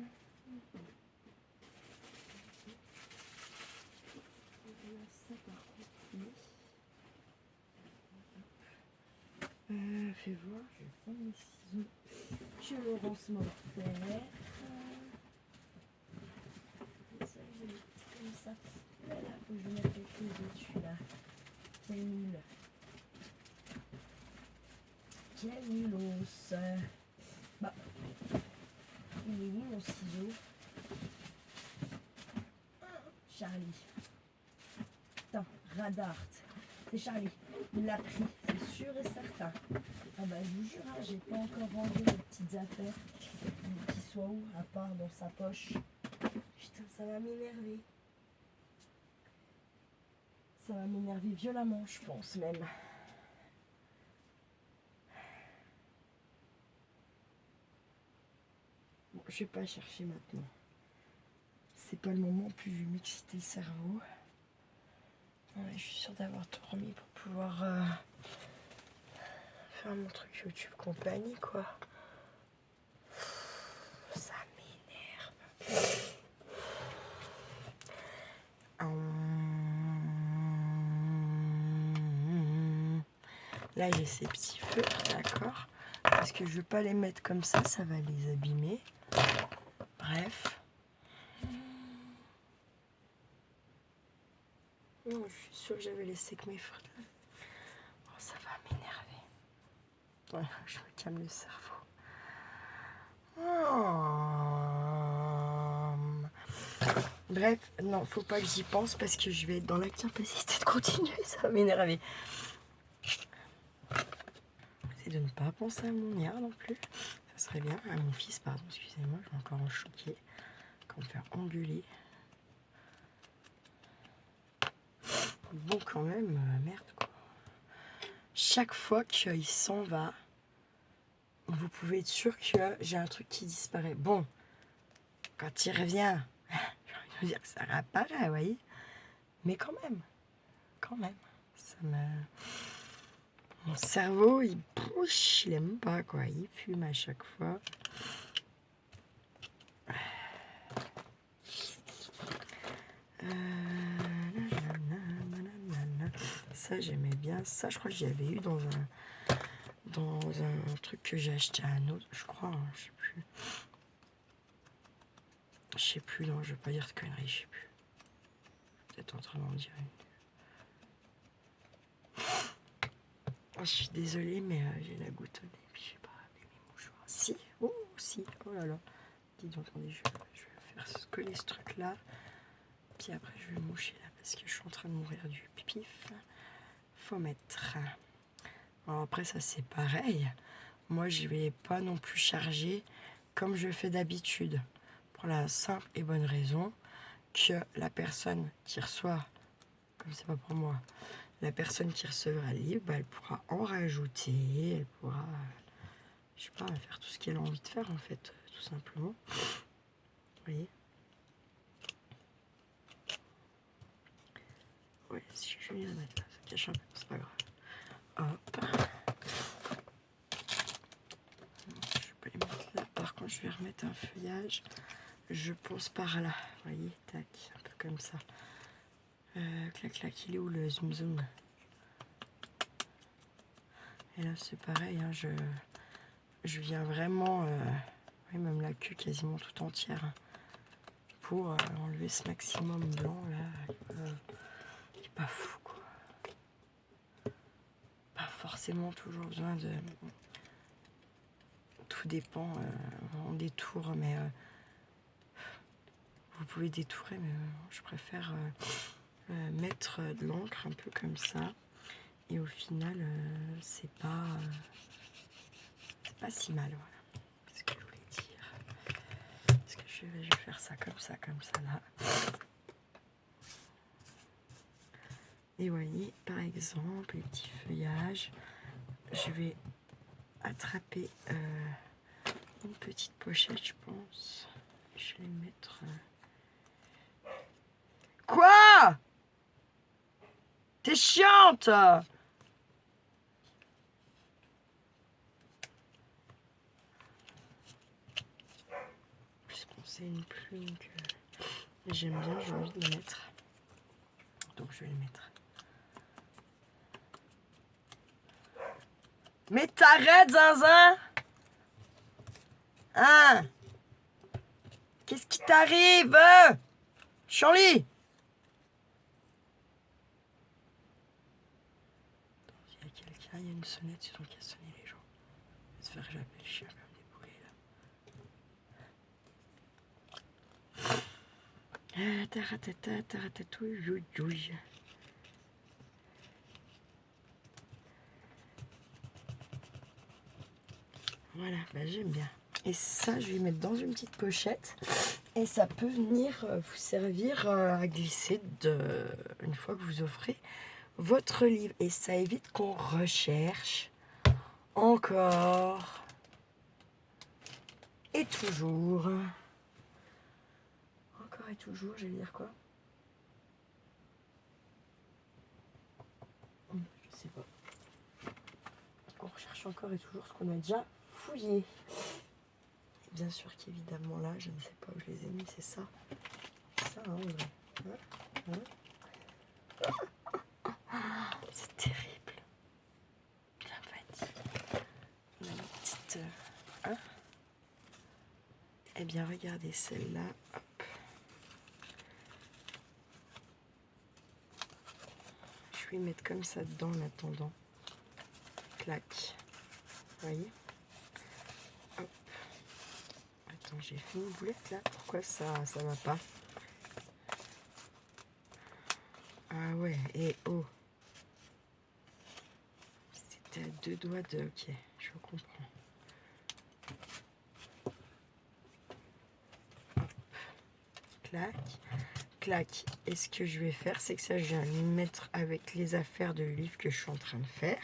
Ça par contre, oui. Fais voir, je vais prendre mes ciseaux. Je le ronce mon fer. Ça, je vais mettre comme ça. Voilà, faut que je mette quelque chose dessus là. Quel nul. Quel nulos. Bah, il est où mon ciseau? Charlie. Attends, Radart. C'est Charlie. Il l'a pris, c'est sûr et certain. Ah bah je vous jure, hein, j'ai pas encore rangé les petites affaires. Qui soient où, à part dans sa poche. Putain, ça va m'énerver. Ça va m'énerver violemment, je pense même. Bon, je vais pas chercher maintenant. C'est pas le moment, plus je vais m'exciter le cerveau. Ouais, je suis sûre d'avoir tout remis pour pouvoir faire mon truc YouTube compagnie, quoi. Ça m'énerve. Là, j'ai ces petits feux, d'accord? Parce que je veux pas les mettre comme ça va les abîmer. Bref. Non, je suis sûre que j'avais laissé que mes fruits. Oh, ça va m'énerver. Ouais, je me calme le cerveau. Bref, non, faut pas que j'y pense parce que je vais être dans la capacité de continuer, ça va m'énerver. C'est de ne pas penser à mon mien non plus. Ça serait bien. À mon fils, pardon, excusez-moi, je vais encore en choquer. Quand me faire engueuler. Bon, quand même, merde quoi. Chaque fois qu'il s'en va, vous pouvez être sûr que j'ai un truc qui disparaît. Bon, quand il revient, je veux dire que ça réapparaît, vous voyez. Mais quand même, ça me... Mon cerveau, il bouge, il aime pas, quoi. Il fume à chaque fois. Ça, j'aimais bien. Ça, je crois que j'avais eu dans un truc que j'ai acheté à un autre, je crois. Hein, je sais plus. Je sais plus, non, je vais pas dire de conneries, je sais plus. Peut-être en train d'en dire une. Oh, je suis désolée, mais j'ai la goutte au nez, puis je sais pas, mes mouchoirs. Si, oh, si, oh là là. Dis donc, attendez, je vais faire coller ce truc-là. Puis après, je vais me moucher là, parce que je suis en train de mourir du pipif. Faut mettre. Alors après, ça c'est pareil. Moi, je vais pas non plus charger comme je fais d'habitude. Pour la simple et bonne raison que la personne qui reçoit, comme c'est pas pour moi, la personne qui recevra le livre, bah, elle pourra en rajouter, elle pourra, je sais pas, faire tout ce qu'elle a envie de faire en fait, tout simplement. Vous voyez? Ouais, si je viens de mettre là, ça cache un peu, c'est pas grave. Hop. Je vais pas les mettre là. Par contre, je vais remettre un feuillage. Je pense par là. Vous voyez, tac, un peu comme ça. Clac, clac, il est où le zoom zoom? Et là, c'est pareil, hein, je viens vraiment, oui, même la queue quasiment tout entière, hein, pour enlever ce maximum blanc là, qui est pas fou quoi. Pas forcément toujours besoin de... Tout dépend, on détourne, mais vous pouvez détourer, mais je préfère mettre de l'encre un peu comme ça. Et au final, c'est pas si mal, voilà. C'est ce que je voulais dire. Parce que je vais faire ça comme ça là. Et voyez, par exemple, les petits feuillages, je vais attraper une petite pochette, je pense. Je vais mettre... Quoi? T'es chiante! Puisqu'on sait une plume que j'aime bien, j'ai envie de le mettre. Donc je vais le mettre. Mais t'arrêtes, zinzin! Hein? Qu'est-ce qui t'arrive? Charlie! Il y a quelqu'un, il y a une sonnette, c'est donc qui a sonné les gens. J'espère que j'appelle le chien comme des poulets là. Taratata, taratatouille, jouille, jouille. Voilà, bah j'aime bien. Et ça, je vais mettre dans une petite pochette. Et ça peut venir vous servir à glisser une fois que vous offrez votre livre. Et ça évite qu'on recherche encore et toujours. Encore et toujours, je vais dire quoi? Je sais pas. On recherche encore et toujours ce qu'on a déjà fouillé. Et bien sûr qu'évidemment là, je ne sais pas où je les ai mis, c'est ça. Ça, c'est terrible. Bien fatigué. On a une petite... Eh bien, regardez celle-là. Hop. Je vais mettre comme ça dedans en attendant. Clac. Vous voyez? Hop. Attends, j'ai fait une boulette là. Pourquoi ça va pas? Ah ouais, et oh. C'était à 2 doigts de... Ok, je comprends. Clac, clac. Et ce que je vais faire, c'est que ça, je viens le mettre avec les affaires de livre que je suis en train de faire.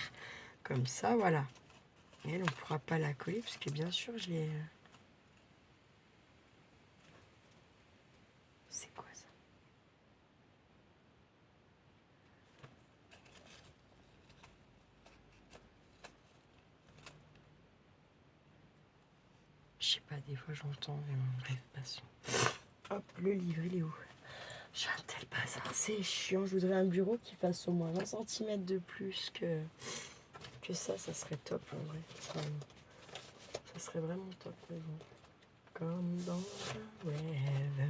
Comme ça, voilà. Et elle, on ne pourra pas la coller, parce que bien sûr, je l'ai... C'est quoi ça? Je sais pas, des fois j'entends, mais bon, bref, passons. Hop, le livre, il est où? J'ai un tel bazar, c'est chiant. Je voudrais un bureau qui fasse au moins 20 cm de plus que ça serait top en vrai. Ça serait vraiment top, mais bon. Comme dans un rêve.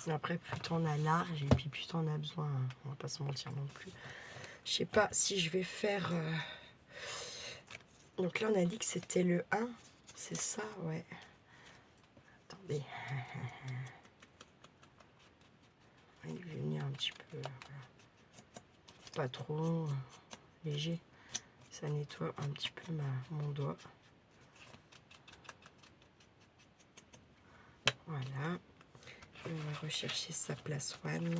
Après, plus t'en as large et puis plus t'en as besoin. On va pas se mentir non plus. Je sais pas si je vais faire... Donc là, on a dit que c'était le 1. C'est ça, ouais. Attendez. Il va venir un petit peu... Voilà. Pas trop léger. Ça nettoie un petit peu mon doigt. Voilà. Et on va rechercher sa place one.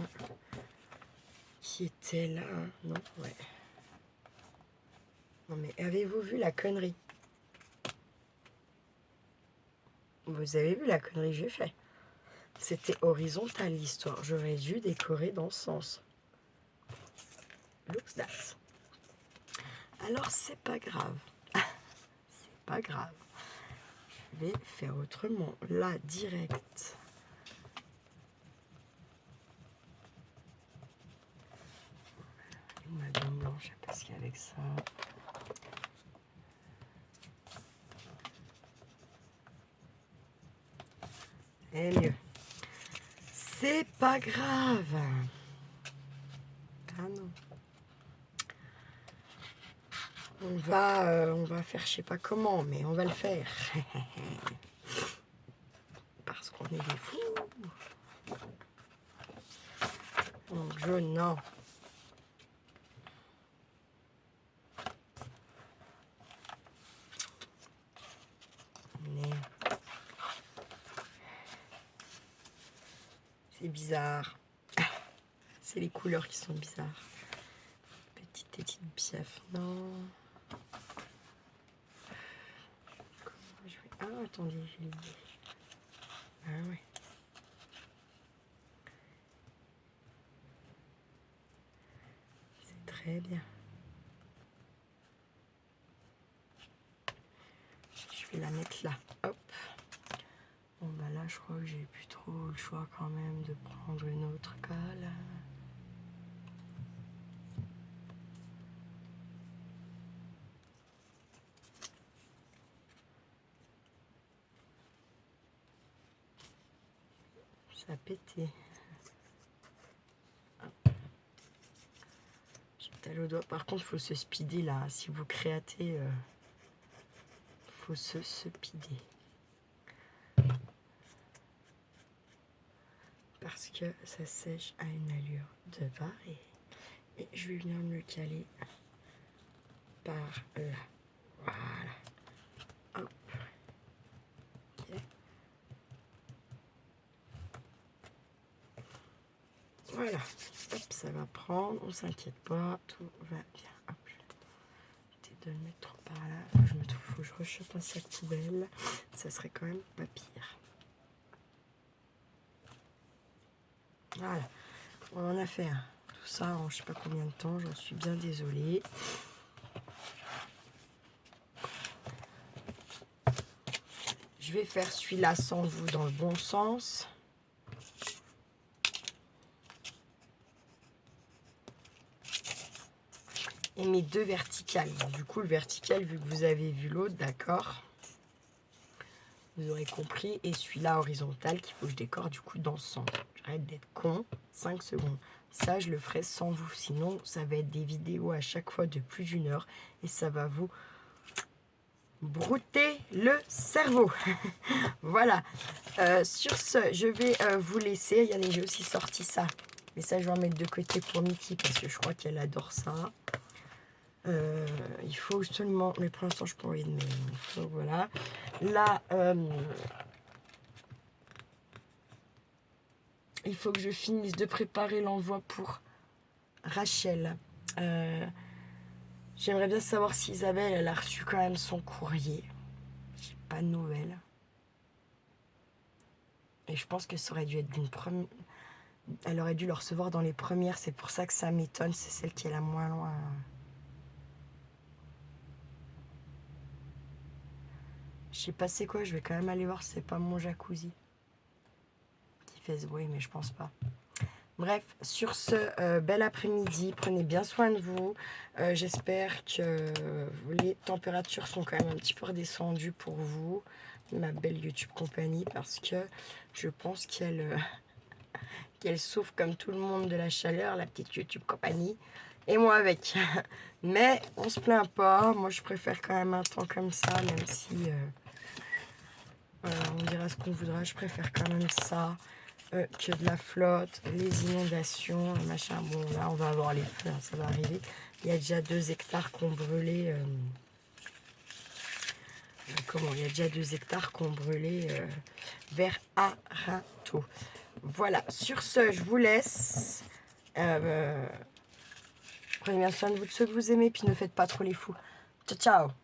Qui était là, hein. Non, ouais. Non mais avez-vous vu la connerie? Vous avez vu la connerie que j'ai fait? C'était horizontal l'histoire. J'aurais dû décorer dans ce sens. Looks that. Alors c'est pas grave. C'est pas grave. Je vais faire autrement. Là, direct. Ma dent blanche, parce qu'avec ça... Et mieux. C'est pas grave. Ah non. On va faire je sais pas comment, mais on va le faire. Parce qu'on est des fous. Donc jaune, non. C'est bizarre. C'est les couleurs qui sont bizarres. Petite piaf, non. Comment je vais... Ah, attendez, j'ai l'idée. Ah ouais. C'est très bien. Je vais la mettre là. Hop. Bon bah là, je crois que j'ai plus trop le choix quand même de prendre une autre colle. Ça a pété. J'ai mal au doigt. Par contre, il faut se speeder là. Si vous créatez, faut se speeder. Parce que ça sèche à une allure de varée. Et je vais venir me le caler par là. Voilà. Hop. Okay. Voilà. Hop, ça va prendre. On s'inquiète pas. Tout va bien. Hop. De le mettre trop par là. Faut que je rechoppe un sac poubelle. Ça serait quand même pas pire. Voilà. On en a fait un. Tout ça en je sais pas combien de temps. J'en suis bien désolée. Je vais faire celui-là sans vous dans le bon sens. Et mes deux verticales. Du coup, le vertical, vu que vous avez vu l'autre, d'accord, vous aurez compris. Et celui-là horizontal qu'il faut que je décore du coup dans ce sens. J'arrête d'être con. 5 secondes. Ça, je le ferai sans vous. Sinon, ça va être des vidéos à chaque fois de plus d'1 heure. Et ça va vous brouter le cerveau. Voilà. Sur ce, je vais vous laisser. Regardez, j'ai aussi sorti ça. Mais ça, je vais en mettre de côté pour Mickey parce que je crois qu'elle adore ça. Il faut absolument... Mais pour l'instant, je peux envoyer de mail. Donc, voilà. Là, il faut que je finisse de préparer l'envoi pour Rachel. J'aimerais bien savoir si Isabelle, elle a reçu quand même son courrier. J'ai pas de nouvelles. Et je pense que ça aurait dû être d'une première... Elle aurait dû le recevoir dans les premières. C'est pour ça que ça m'étonne. C'est celle qui est la moins loin. Je sais pas c'est quoi. Je vais quand même aller voir si c'est pas mon jacuzzi qui fait ce bruit, mais je pense pas. Bref, sur ce, bel après-midi. Prenez bien soin de vous. J'espère que les températures sont quand même un petit peu redescendues pour vous, ma belle YouTube compagnie, parce que je pense qu'elle qu'elle souffre comme tout le monde de la chaleur, la petite YouTube compagnie, et moi avec. Mais on se plaint pas. Moi, je préfère quand même un temps comme ça, même si voilà, on dira ce qu'on voudra. Je préfère quand même ça que de la flotte, les inondations, le machin. Bon, là, on va avoir les feux, hein, ça va arriver. Il y a déjà 2 hectares qui ont brûlé. Il y a déjà 2 hectares qui ont brûlé vers Arinto. Voilà, sur ce, je vous laisse. Prenez bien soin de vous, de ceux que vous aimez, puis ne faites pas trop les fous. Ciao, ciao!